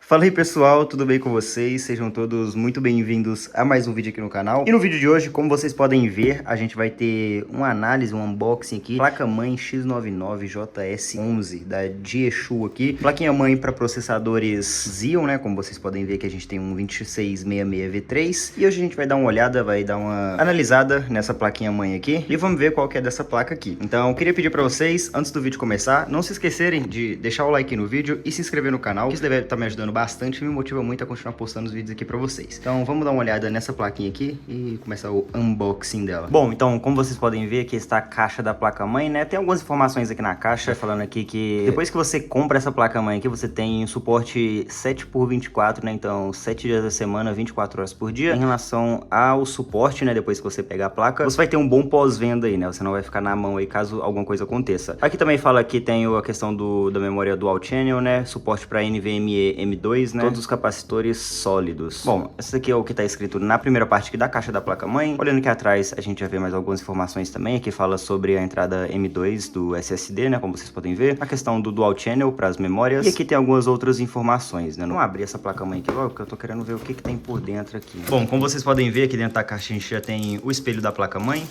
Fala aí pessoal, tudo bem com vocês? Sejam todos muito bem-vindos a mais um vídeo aqui no canal. E no vídeo de hoje, como vocês podem ver, a gente vai ter uma análise, um unboxing aqui, placa-mãe X99JS11 da Jieshuo aqui. Plaquinha-mãe para processadores Xeon, né? Como vocês podem ver que a gente tem um 2666V3. E hoje a gente vai dar uma olhada, vai dar uma analisada nessa plaquinha-mãe aqui. E vamos ver qual que é dessa placa aqui. Então, eu queria pedir para vocês, antes do vídeo começar, não se esquecerem de deixar o like no vídeo e se inscrever no canal, que isso deve estar me ajudando bastante e me motiva muito a continuar postando os vídeos aqui pra vocês. Então vamos dar uma olhada nessa plaquinha aqui e começar o unboxing dela. Bom, então como vocês podem ver, aqui está a caixa da placa-mãe, né? Tem algumas informações aqui na caixa, falando aqui que depois que você compra essa placa-mãe aqui, você tem suporte 7x24, né? Então 7 dias da semana, 24 horas por dia. Em relação ao suporte, né? Depois que você pegar a placa, você vai ter um bom pós-venda aí, né? Você não vai ficar na mão aí caso alguma coisa aconteça. Aqui também fala que tem a questão da memória Dual Channel, né? Suporte para NVMe M2, né? Todos os capacitores sólidos. Bom, esse aqui é o que está escrito na primeira parte aqui da caixa da placa-mãe. Olhando aqui atrás, a gente já vê mais algumas informações também. Aqui fala sobre a entrada M2 do SSD, né? Como vocês podem ver. A questão do Dual Channel para as memórias. E aqui tem algumas outras informações, né? Não abrir essa placa-mãe aqui logo, porque eu tô querendo ver o que tem por dentro aqui. Bom, como vocês podem ver, aqui dentro da caixa a gente já tem o espelho da placa-mãe.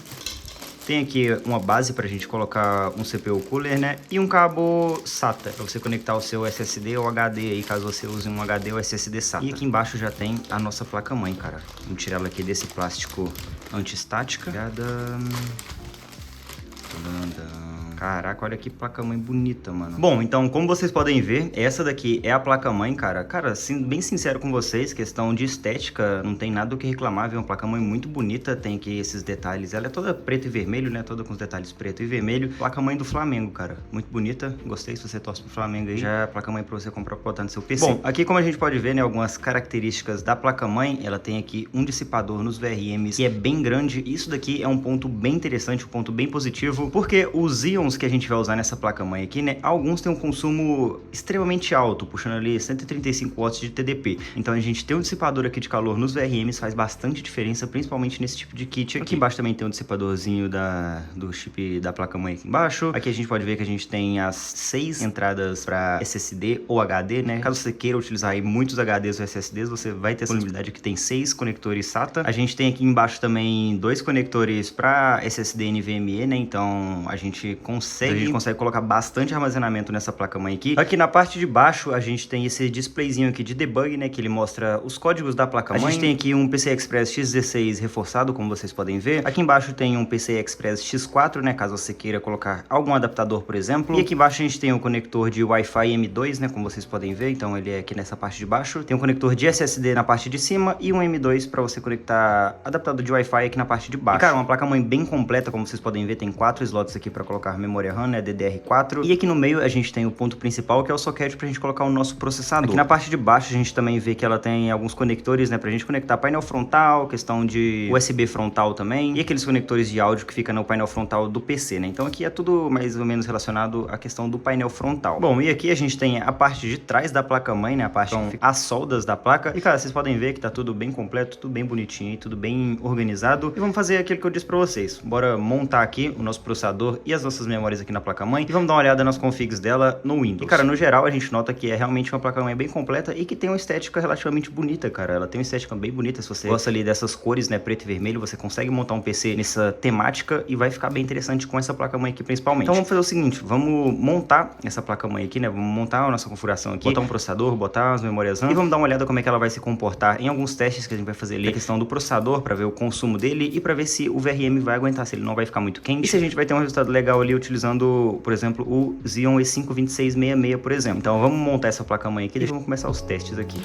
Tem aqui uma base para a gente colocar um CPU cooler, né? E um cabo SATA para você conectar o seu SSD ou HD aí, caso você use um HD ou SSD SATA. E aqui embaixo já tem a nossa placa-mãe, cara. Vamos tirar ela aqui desse plástico anti-estática. Caraca, olha que placa-mãe bonita, mano. Bom, então, como vocês podem ver, essa daqui é a placa-mãe, cara. Cara, bem sincero com vocês, questão de estética, não tem nada o que reclamar, viu? Uma placa-mãe muito bonita, tem aqui esses detalhes. Ela é toda preto e vermelho, né? Toda com os detalhes preto e vermelho. Placa-mãe do Flamengo, cara. Muito bonita. Gostei, se você torce pro Flamengo aí. Já é a placa-mãe pra você comprar pra botar no seu PC. Bom, aqui como a gente pode ver, né, algumas características da placa-mãe, ela tem aqui um dissipador nos VRMs que é bem grande. Isso daqui é um ponto bem interessante, um ponto bem positivo, porque os íons que a gente vai usar nessa placa-mãe aqui, né, alguns têm um consumo extremamente alto, puxando ali 135 watts de TDP. Então a gente tem um dissipador aqui de calor nos VRMs, faz bastante diferença, principalmente nesse tipo de kit. Aqui embaixo também tem um dissipadorzinho do chip da placa-mãe aqui embaixo. Aqui a gente pode ver que a gente tem as 6 entradas para SSD ou HD, né? Caso você queira utilizar aí muitos HDs ou SSDs, você vai ter essa possibilidade que tem 6 conectores SATA. A gente tem aqui embaixo também 2 conectores para SSD NVMe, né? Então a gente consegue colocar bastante armazenamento nessa placa-mãe aqui. Aqui na parte de baixo a gente tem esse displayzinho aqui de debug, né, que ele mostra os códigos da placa-mãe. A gente tem aqui um PCI Express X16 reforçado, como vocês podem ver. Aqui embaixo tem um PCI Express X4, né, caso você queira colocar algum adaptador, por exemplo. E aqui embaixo a gente tem o conector de Wi-Fi M2, né, como vocês podem ver. Então ele é aqui nessa parte de baixo. Tem um conector de SSD na parte de cima e um M2 para você conectar adaptador de Wi-Fi aqui na parte de baixo. E, cara, uma placa-mãe bem completa, como vocês podem ver, tem 4 slots aqui para colocar memória RAM, né, DDR4. E aqui no meio a gente tem o ponto principal, que é o socket pra gente colocar o nosso processador. Aqui na parte de baixo a gente também vê que ela tem alguns conectores, né, pra gente conectar painel frontal, questão de USB frontal também, e aqueles conectores de áudio que fica no painel frontal do PC, né? Então aqui é tudo mais ou menos relacionado à questão do painel frontal. Bom, e aqui a gente tem a parte de trás da placa-mãe, né, a parte que fica as soldas da placa. E, cara, vocês podem ver que tá tudo bem completo, tudo bem bonitinho, tudo bem organizado. E vamos fazer aquilo que eu disse pra vocês. Bora montar aqui o nosso processador e as nossas memórias aqui na placa-mãe e vamos dar uma olhada nas configs dela no Windows. E, cara, no geral a gente nota que é realmente uma placa-mãe bem completa e que tem uma estética relativamente bonita, cara. Ela tem uma estética bem bonita. Se você gosta ali dessas cores, né, preto e vermelho, você consegue montar um PC nessa temática e vai ficar bem interessante com essa placa-mãe aqui principalmente. Então vamos fazer o seguinte, vamos montar essa placa-mãe aqui, né, vamos montar a nossa configuração aqui, botar um processador, botar as memórias RAM e vamos dar uma olhada como é que ela vai se comportar em alguns testes que a gente vai fazer ali, a questão do processador, para ver o consumo dele e para ver se o VRM vai aguentar, se ele não vai ficar muito quente e se a gente vai ter um resultado legal ali utilizando, por exemplo, o Xeon E5-2666, por exemplo. Então vamos montar essa placa-mãe aqui e vamos começar os testes aqui.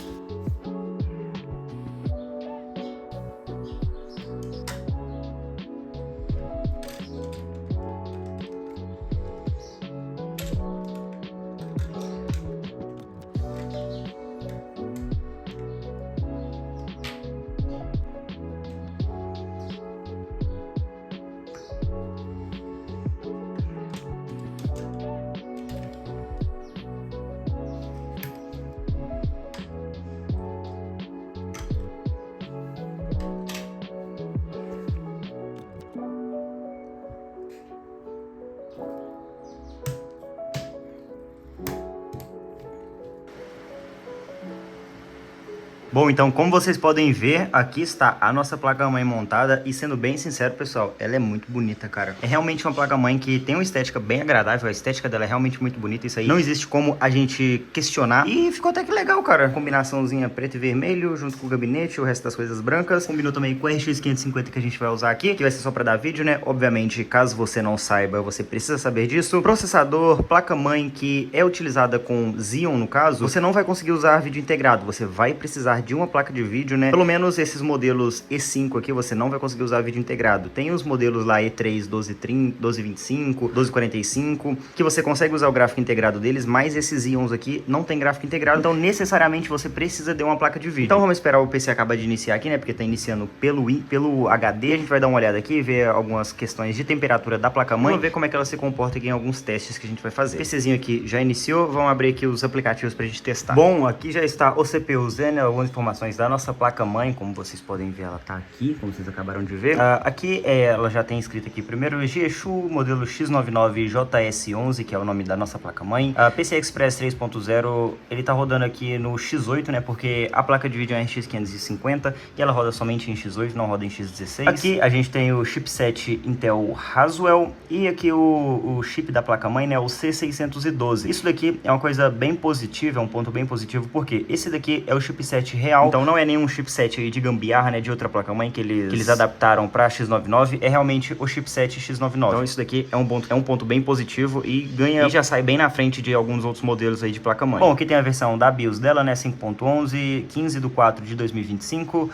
Bom, então como vocês podem ver, aqui está a nossa placa-mãe montada e sendo bem sincero, pessoal, ela é muito bonita, cara. É realmente uma placa-mãe que tem uma estética bem agradável, a estética dela é realmente muito bonita, isso aí não existe como a gente questionar. E ficou até que legal, cara. Combinaçãozinha preto e vermelho junto com o gabinete, o resto das coisas brancas. Combinou também com o RX 550 que a gente vai usar aqui, que vai ser só pra dar vídeo, né? Obviamente, caso você não saiba, você precisa saber disso. Processador, placa-mãe que é utilizada com Xeon, no caso, você não vai conseguir usar vídeo integrado, você vai precisar de uma placa de vídeo, né? Pelo menos esses modelos E5 aqui, você não vai conseguir usar vídeo integrado. Tem os modelos lá E3, 1230, 1225, 1245, que você consegue usar o gráfico integrado deles, mas esses Xeons aqui não tem gráfico integrado, então necessariamente você precisa de uma placa de vídeo. Então vamos esperar o PC acabar de iniciar aqui, né? Porque tá iniciando pelo HD. A gente vai dar uma olhada aqui, ver algumas questões de temperatura da placa-mãe. Vamos ver como é que ela se comporta aqui em alguns testes que a gente vai fazer. O PCzinho aqui já iniciou, vamos abrir aqui os aplicativos pra gente testar. Bom, aqui já está o CPU Zen, né? Algumas informações da nossa placa-mãe, como vocês podem ver, ela tá aqui, como vocês acabaram de ver. Aqui ela já tem escrito aqui primeiro Jieshu, modelo X99JS11, que é o nome da nossa placa-mãe. PCI Express 3.0, ele tá rodando aqui no X8, né? Porque a placa de vídeo é RX 550 e ela roda somente em X8, não roda em X16. Aqui a gente tem o chipset Intel Haswell e aqui o chip da placa-mãe, né? O C612. Isso daqui é uma coisa bem positiva, é um ponto bem positivo, porque esse daqui é o chipset real, então não é nenhum chipset aí de gambiarra, né? De outra placa-mãe que eles adaptaram pra X99, é realmente o chipset X99. Então isso daqui é um ponto bem positivo e ganha, e já sai bem na frente de alguns outros modelos aí de placa-mãe. Bom, aqui tem a versão da BIOS dela, né? 5.11, 15/4/2025,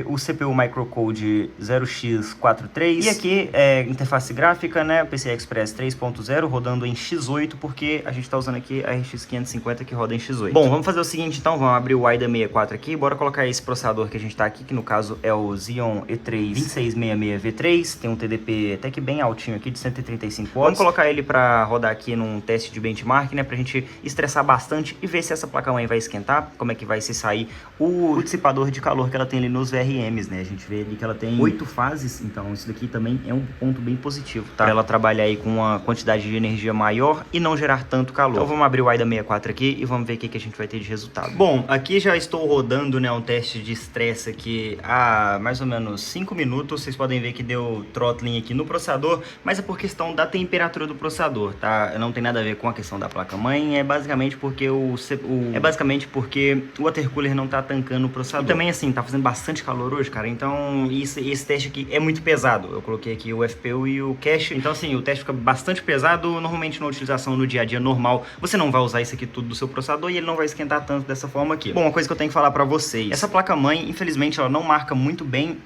o CPU Microcode 0x43 e aqui interface gráfica, né? PCI Express 3.0 rodando em X8, porque a gente tá usando aqui a RX 550 que roda em X8. Bom, vamos fazer o seguinte então, vamos abrir o AIDA 64 aqui, bora colocar esse processador que a gente tá aqui, que no caso é o Xeon E3 2666V3, tem um TDP até que bem altinho aqui de 135 watts. Vamos colocar ele pra rodar aqui num teste de benchmark, né? Pra gente estressar bastante e ver se essa placa-mãe vai esquentar, como é que vai se sair o dissipador de calor que ela tem ali nos VRMs, né? A gente vê ali que ela tem 8 fases, então isso daqui também é um ponto bem positivo, tá? Pra ela trabalhar aí com uma quantidade de energia maior e não gerar tanto calor. Então vamos abrir o AIDA 64 aqui e vamos ver o que a gente vai ter de resultado. Bom, aqui já estou rodando, né, um teste de estresse aqui há mais ou menos 5 minutos. Vocês podem ver que deu throttling aqui no processador, mas é por questão da temperatura do processador, tá? Não tem nada a ver com a questão da placa-mãe, é basicamente porque o watercooler não tá tancando o processador. E também assim, tá fazendo bastante calor hoje, cara, então esse teste aqui é muito pesado. Eu coloquei aqui o FPU e o cache, então assim, o teste fica bastante pesado. Normalmente na utilização no dia a dia normal, você não vai usar isso aqui tudo do seu processador e ele não vai esquentar tanto dessa forma aqui. Bom, uma coisa que eu tenho que falar pra vocês, essa placa-mãe, infelizmente, ela não marca muito bem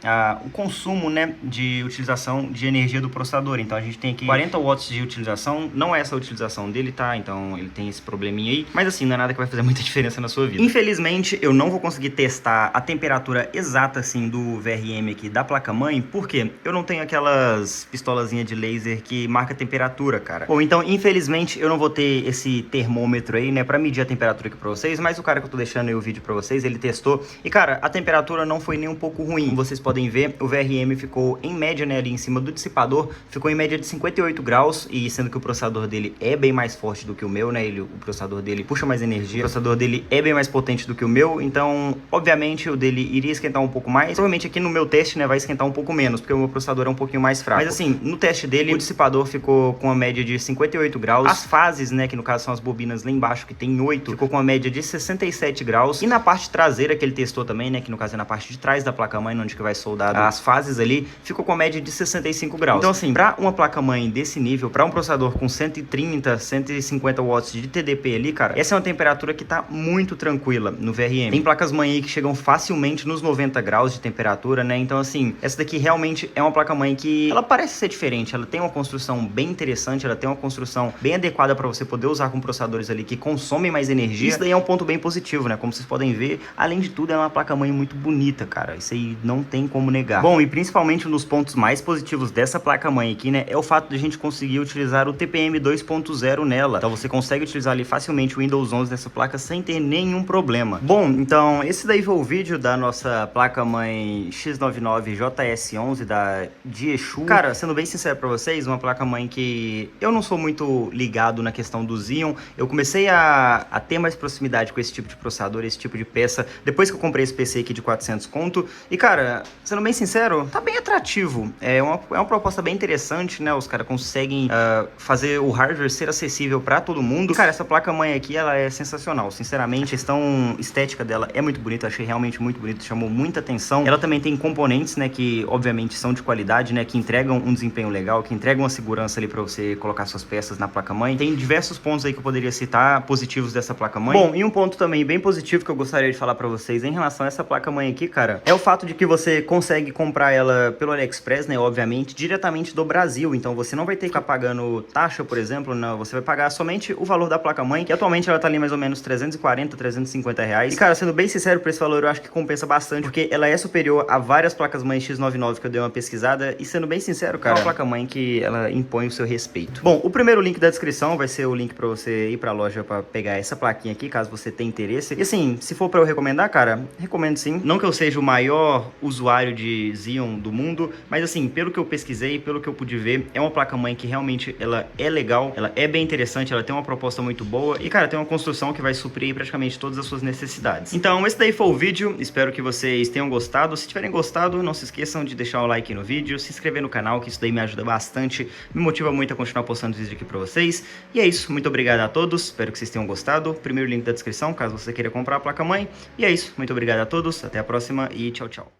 o consumo, né, de utilização de energia do processador. Então a gente tem aqui 40 watts de utilização, não é essa a utilização dele, tá? Então ele tem esse probleminha aí, mas assim, não é nada que vai fazer muita diferença na sua vida. Infelizmente, eu não vou conseguir testar a temperatura exata, assim, do VRM aqui da placa-mãe, porque eu não tenho aquelas pistolazinhas de laser que marca a temperatura, cara. Bom, então, infelizmente, eu não vou ter esse termômetro aí, né, pra medir a temperatura aqui pra vocês, mas o cara que eu tô deixando aí o vídeo pra vocês, ele testou, e cara, a temperatura não foi nem um pouco ruim. Como vocês podem ver, o VRM ficou em média, né, ali em cima do dissipador, ficou em média de 58 graus, e sendo que o processador dele é bem mais forte do que o meu, né, o processador dele puxa mais energia, o processador dele é bem mais potente do que o meu, então, obviamente, o dele iria esquentar um pouco mais. Provavelmente aqui no meu teste, né, vai esquentar um pouco menos, porque o meu processador é um pouquinho mais fraco. Mas assim, no teste dele, o dissipador ficou com a média de 58 graus. As fases, né, que no caso são as bobinas lá embaixo, que tem 8, ficou com a média de 67 graus. E na parte traseira que ele testou também, né, que no caso é na parte de trás da placa-mãe, onde que vai soldar as fases ali, ficou com a média de 65 graus. Então assim, pra uma placa-mãe desse nível, pra um processador com 130, 150 watts de TDP ali, cara, essa é uma temperatura que tá muito tranquila no VRM. Tem placas-mãe aí que chegam facilmente nos 90 graus de temperatura, né, então assim, essa daqui realmente é uma placa-mãe que ela parece ser diferente, ela tem uma construção bem interessante, ela tem uma construção bem adequada para você poder usar com processadores ali que consomem mais energia. Isso daí é um ponto bem positivo, né? Como vocês podem ver, além de tudo, é uma placa-mãe muito bonita, cara. Isso aí não tem como negar. Bom, e principalmente um dos pontos mais positivos dessa placa-mãe aqui, né, é o fato de a gente conseguir utilizar o TPM 2.0 nela. Então você consegue utilizar ali facilmente o Windows 11 dessa placa sem ter nenhum problema. Bom, então esse daí foi o vídeo da nossa placa-mãe X99JS11 da Jieshu. Cara, sendo bem sincero pra vocês, uma placa-mãe que eu não sou muito ligado na questão do Xeon. Eu comecei a ter mais proximidade com esse tipo de processador, esse tipo de peça, depois que eu comprei esse PC aqui de 400 conto. E, cara, sendo bem sincero, tá bem atrativo. É uma proposta bem interessante, né? Os caras conseguem fazer o hardware ser acessível pra todo mundo. E, cara, essa placa-mãe aqui, ela é sensacional. Sinceramente, a questão estética dela é muito bonita. Achei realmente muito bonito, chamou muita atenção. Ela também tem componentes, né, que obviamente são de qualidade, né, que entregam um desempenho legal, que entregam uma segurança ali pra você colocar suas peças na placa-mãe. Tem diversos pontos aí que eu poderia citar positivos dessa placa-mãe. Bom, e um ponto também bem positivo que eu gostaria de falar pra vocês em relação a essa placa-mãe aqui, cara, é o fato de que você consegue comprar ela pelo AliExpress, né, obviamente, diretamente do Brasil. Então você não vai ter que ficar pagando taxa, por exemplo, não. Você vai pagar somente o valor da placa-mãe, que atualmente ela tá ali mais ou menos 340, 350 reais. E, cara, sendo bem sincero, por esse valor eu acho que compensa bastante, porque ela é superior a várias placas-mães X99 que eu dei uma pesquisada. E sendo bem sincero, cara, é uma placa-mãe que ela impõe o seu respeito. Bom, o primeiro link da descrição vai ser o link pra você ir pra loja pra pegar essa plaquinha aqui, caso você tenha interesse. E assim, se for pra eu recomendar, cara, recomendo sim. Não que eu seja o maior usuário de Xeon do mundo, mas assim, pelo que eu pesquisei, pelo que eu pude ver, é uma placa-mãe que realmente ela é legal, ela é bem interessante, ela tem uma proposta muito boa e, cara, tem uma construção que vai suprir praticamente todas as suas necessidades. Então, esse daí foi o vídeo, espero que vocês tenham gostado. Se tiverem gostado, não se esqueçam de deixar o like no vídeo, se inscrever no canal, que isso daí me ajuda bastante, me motiva muito a continuar postando vídeo aqui pra vocês. E é isso, muito obrigado a todos, espero que vocês tenham gostado. Primeiro link da descrição, caso você queira comprar a placa-mãe. E é isso, muito obrigado a todos, até a próxima e tchau, tchau.